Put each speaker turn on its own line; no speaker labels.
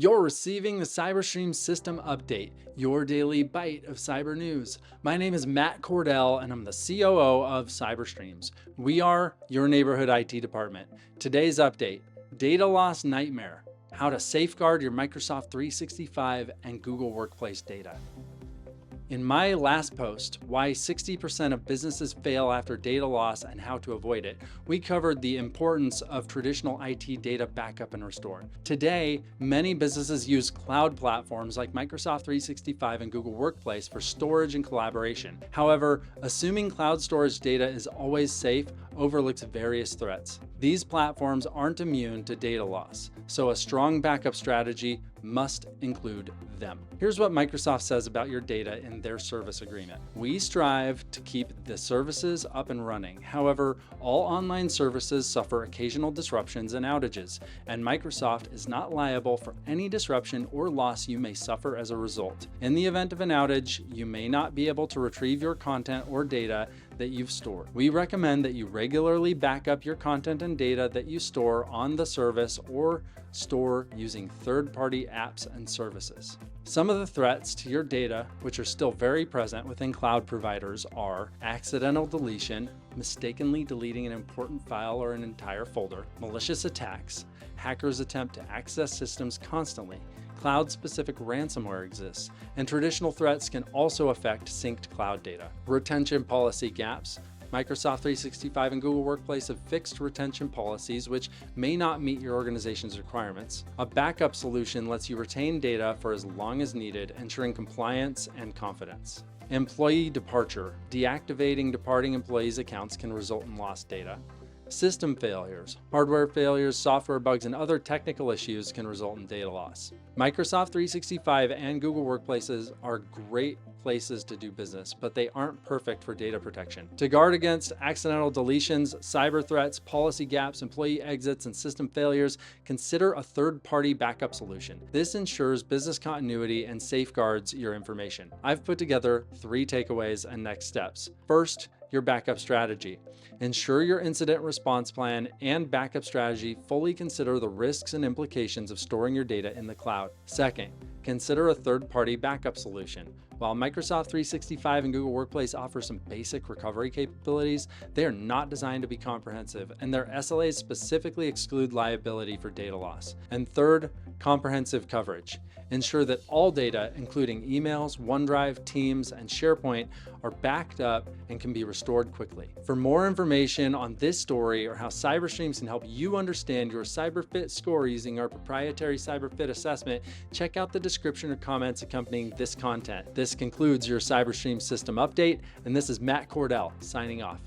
You're receiving the CyberStream System Update, your daily bite of cyber news. My name is Matt Cordell, and I'm the COO of CyberStreams. We are your neighborhood IT department. Today's update, data loss nightmare, how to safeguard your Microsoft 365 and Google Workplace data. In my last post, why 60% of businesses fail after data loss and how to avoid it, we covered the importance of traditional IT data backup and restore. Today, many businesses use cloud platforms like Microsoft 365 and Google Workplace for storage and collaboration. However, assuming cloud storage data is always safe overlooks various threats. These platforms aren't immune to data loss, so a strong backup strategy must include them. Here's what Microsoft says about your data in their service agreement. We strive to keep the services up and running. However, all online services suffer occasional disruptions and outages, and Microsoft is not liable for any disruption or loss you may suffer as a result. In the event of an outage, you may not be able to retrieve your content or data that you've stored. We recommend that you regularly back up your content and data that you store on the service or store using third-party apps and services. Some of the threats to your data, which are still very present within cloud providers, are accidental deletion, mistakenly deleting an important file or an entire folder, malicious attacks, hackers attempt to access systems constantly, cloud-specific ransomware exists, and traditional threats can also affect synced cloud data. Retention policy gaps. Microsoft 365 and Google Workplace have fixed retention policies which may not meet your organization's requirements. A backup solution lets you retain data for as long as needed, ensuring compliance and confidence. Employee departure. Deactivating departing employees' accounts can result in lost data. System failures. Hardware failures, software bugs, and other technical issues can result in data loss. Microsoft 365 and Google Workplaces are great places to do business, but they aren't perfect for data protection. To guard against accidental deletions, cyber threats, policy gaps, employee exits, and system failures, consider a third-party backup solution. This ensures business continuity and safeguards your information. I've put together 3 takeaways and next steps. First, your backup strategy. Ensure your incident response plan and backup strategy fully consider the risks and implications of storing your data in the cloud. Second, consider a third-party backup solution. While Microsoft 365 and Google Workplace offer some basic recovery capabilities, they are not designed to be comprehensive, and their SLAs specifically exclude liability for data loss. And third, comprehensive coverage. Ensure that all data, including emails, OneDrive, Teams, and SharePoint, are backed up and can be restored quickly. For more information on this story or how CyberStreams can help you understand your CyberFit score using our proprietary CyberFit assessment, check out the description or comments accompanying this content. This concludes your CyberStreams system update, and this is Matt Cordell signing off.